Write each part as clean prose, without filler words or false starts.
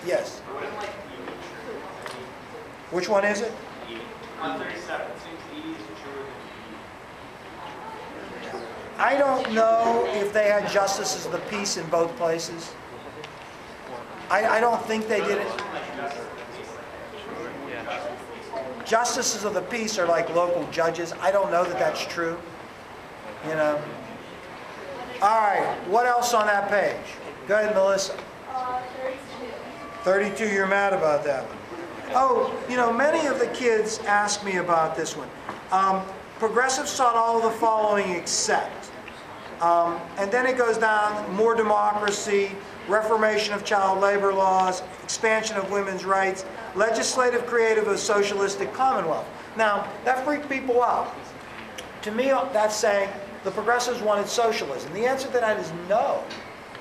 Yes. Which one is it? 137. It seems E is truer than E. I don't know if they had justices of the peace in both places. I don't think they did it. Justices of the peace are like local judges. I don't know that that's true. You know. All right. What else on that page? Go ahead, Melissa. 32. 32. You're mad about that one. Oh, you know, many of the kids ask me about this one. Progressives sought all of the following except. And then it goes down, more democracy, reformation of child labor laws, expansion of women's rights, legislative creative of socialistic commonwealth. Now, that freaked people out. To me, that's saying the progressives wanted socialism. The answer to that is no.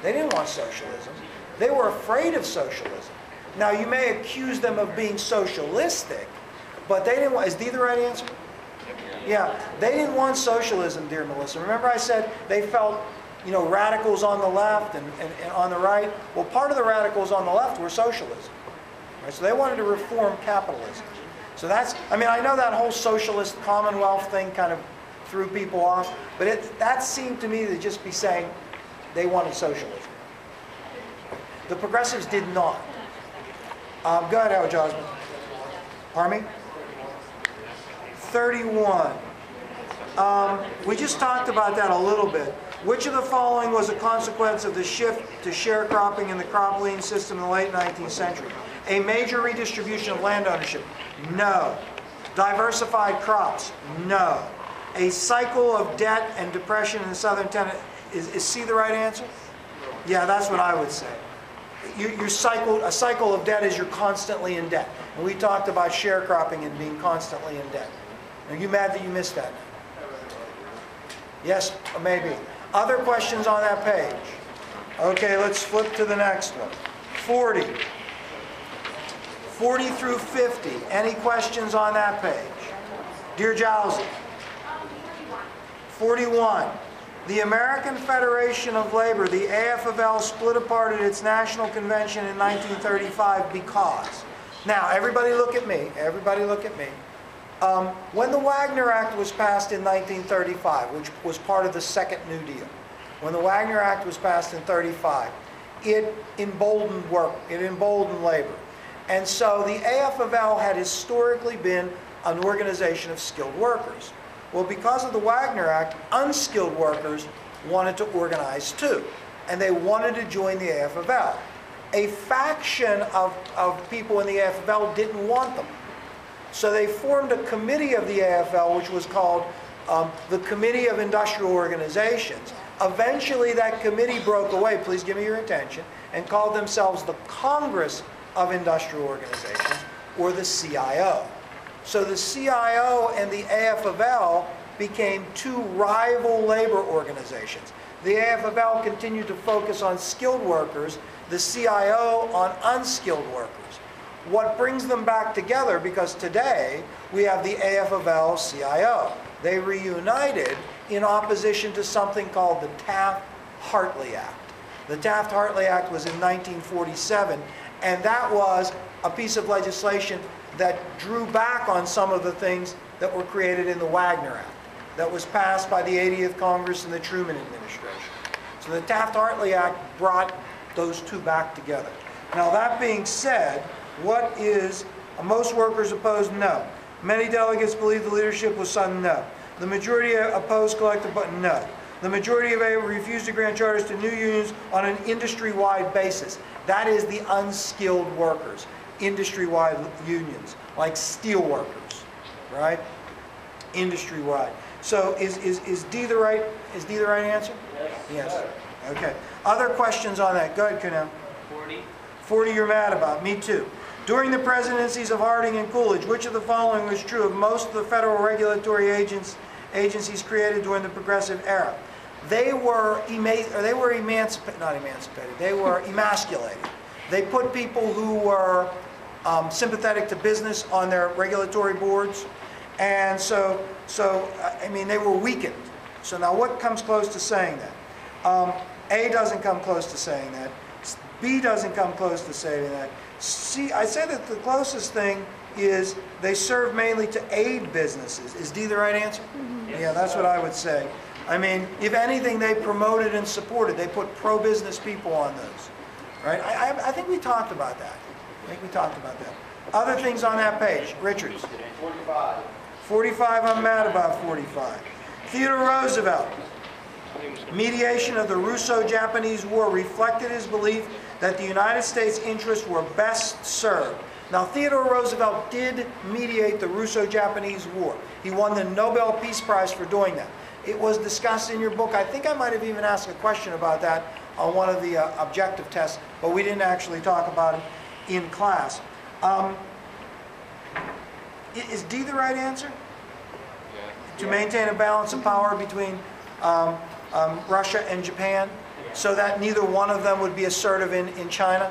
They didn't want socialism. They were afraid of socialism. Now, you may accuse them of being socialistic, but they didn't want... Is D the right answer? Yeah. They didn't want socialism, dear Melissa. Remember I said they felt, you know, radicals on the left and on the right? Well, part of the radicals on the left were socialism. Right? So they wanted to reform capitalism. So that's... I mean, I know that whole socialist commonwealth thing kind of threw people off, but that seemed to me to just be saying they wanted socialism. The progressives did not. Go ahead, Howard Josman. Pardon me? 31. We just talked about that a little bit. Which of the following was a consequence of the shift to sharecropping in the crop lien system in the late 19th century? A major redistribution of land ownership? No. Diversified crops? No. A cycle of debt and depression in the southern tenant? Is C the right answer? Yeah, that's what I would say. A cycle of debt is you're constantly in debt. And we talked about sharecropping and being constantly in debt. Are you mad that you missed that? Yes, maybe. Other questions on that page? Okay, let's flip to the next one. 40. 40 through 50. Any questions on that page? Dear Jowsey. 41. The American Federation of Labor, the AFL, split apart at its national convention in 1935 because... Now, everybody look at me. Everybody look at me. When the Wagner Act was passed in 1935, which was part of the Second New Deal, when the Wagner Act was passed in 35, it emboldened work, it emboldened labor. And so the AFL had historically been an organization of skilled workers. Well, because of the Wagner Act, unskilled workers wanted to organize too, and they wanted to join the AFL. A faction of people in the AFL didn't want them. So they formed a committee of the AFL, which was called the Committee of Industrial Organizations. Eventually that committee broke away, please give me your attention, and called themselves the Congress of Industrial Organizations, or the CIO. So the CIO and the AFL became two rival labor organizations. The AFL continued to focus on skilled workers, the CIO on unskilled workers. What brings them back together, because today we have the AFL-CIO. They reunited in opposition to something called the Taft-Hartley Act. The Taft-Hartley Act was in 1947, and that was a piece of legislation that drew back on some of the things that were created in the Wagner Act, that was passed by the 80th Congress and the Truman administration. So the Taft-Hartley Act brought those two back together. Now that being said, what is, most workers opposed? No. Many delegates believe the leadership was sudden? No. The majority opposed collective, but no. The majority of A refused to grant charters to new unions on an industry-wide basis. That is the unskilled workers. Industry-wide unions, like steel workers, right? Industry-wide. So is D the right answer? Yes. Yes. Okay. Other questions on that? Go ahead, Kunal. 40. 40 you're mad about. Me too. During the presidencies of Harding and Coolidge, which of the following was true of most of the federal regulatory agencies created during the Progressive era? They were emasculated. They put people who were sympathetic to business on their regulatory boards, and so I mean they were weakened. So now what comes close to saying that? A doesn't come close to saying that. B doesn't come close to saving that. C, I say that the closest thing is they serve mainly to aid businesses. Is D the right answer? Yeah, that's what I would say. I mean, if anything, they promoted and supported. They put pro-business people on those, right? I think we talked about that. I think we talked about that. Other things on that page. Richards. 45. 45, I'm mad about 45. Theodore Roosevelt. Mediation of the Russo-Japanese War reflected his belief that the United States' interests were best served. Now, Theodore Roosevelt did mediate the Russo-Japanese War. He won the Nobel Peace Prize for doing that. It was discussed in your book. I think I might have even asked a question about that on one of the objective tests, but we didn't actually talk about it in class. Is D the right answer? Yeah. To maintain a balance of power between Russia and Japan, so that neither one of them would be assertive in China,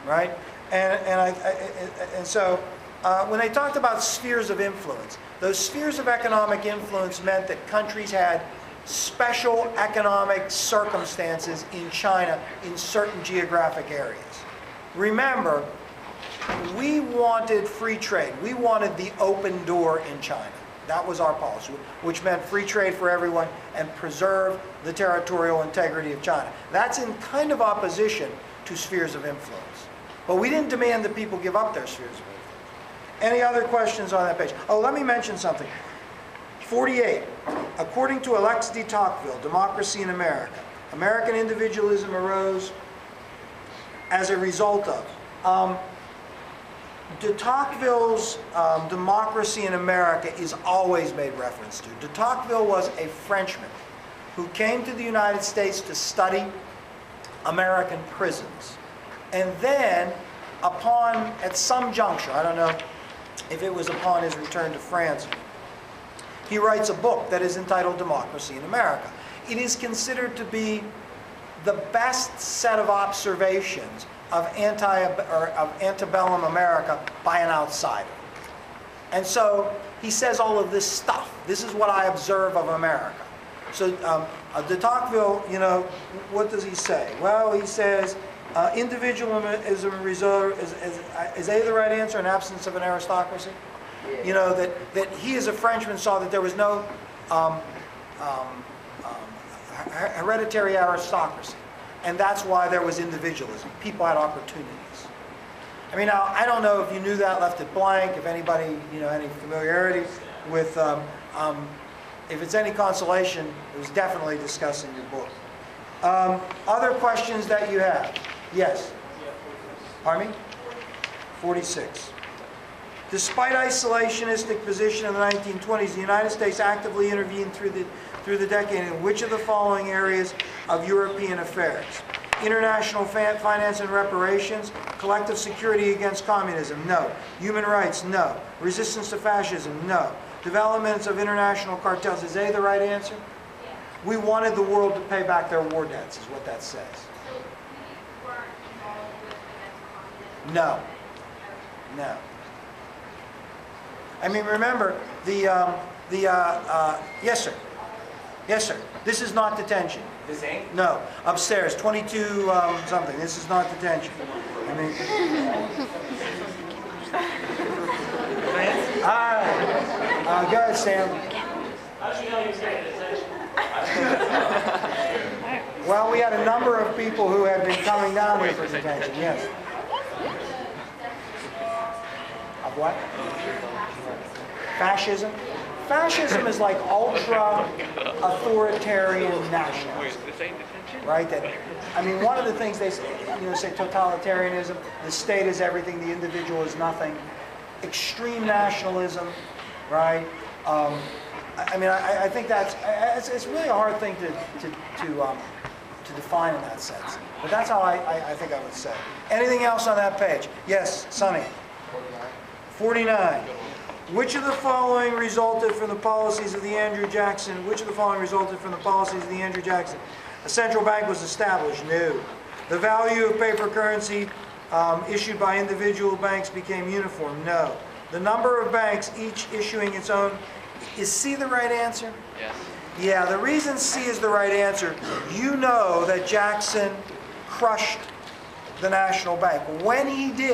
right? And so when they talked about spheres of influence, those spheres of economic influence meant that countries had special economic circumstances in China in certain geographic areas. Remember, we wanted free trade. We wanted the open door in China. That was our policy, which meant free trade for everyone and preserve the territorial integrity of China. That's in kind of opposition to spheres of influence. But we didn't demand that people give up their spheres of influence. Any other questions on that page? Oh, let me mention something. 48. According to Alexis de Tocqueville, Democracy in America, American individualism arose as a result of. De Tocqueville's Democracy in America is always made reference to. De Tocqueville was a Frenchman who came to the United States to study American prisons. And then, at some juncture, I don't know if it was upon his return to France, he writes a book that is entitled Democracy in America. It is considered to be the best set of observations of antebellum America by an outsider. And so he says all of this stuff. This is what I observe of America. So de Tocqueville, you know, what does he say? Well, he says individualism is A the right answer, an absence of an aristocracy? Yeah. You know, that he as a Frenchman saw that there was no hereditary aristocracy. And that's why there was individualism. People had opportunities. I mean, now, I don't know if you knew that, left it blank, if anybody, you know, any familiarity with, if it's any consolation, it was definitely discussed in your book. Other questions that you have? Yes? Pardon me? 46. Despite isolationistic position in the 1920s, the United States actively intervened through the decade in which of the following areas of European affairs? International finance and reparations, collective security against communism, no. Human rights, no. Resistance to fascism, no. Developments of international cartels, is A the right answer? Yeah. We wanted the world to pay back their war debts, is what that says. So we weren't involved with against communism? No. No. I mean, remember, yes, sir. Yes, sir. This is not detention. This ain't? No. Upstairs, 22 something. This is not detention. I mean... All right. Go ahead, Sam. How'd you know he was getting detention? Well, we had a number of people who had been coming down here for detention, yes. Of what? Fascism? Fascism is like ultra-authoritarian nationalism, right? That, I mean, one of the things they say, say totalitarianism, the state is everything, the individual is nothing. Extreme nationalism, right? I mean, I think it's really a hard thing to define in that sense. But that's how I think I would say. Anything else on that page? Yes, Sonny. 49. Which of the following resulted from the policies of the Andrew Jackson? Which of the following resulted from the policies of the Andrew Jackson? A central bank was established. No. The value of paper currency issued by individual banks became uniform. No. The number of banks, each issuing its own. Is C the right answer? Yes. Yeah, the reason C is the right answer, you know that Jackson crushed the national bank. When he did,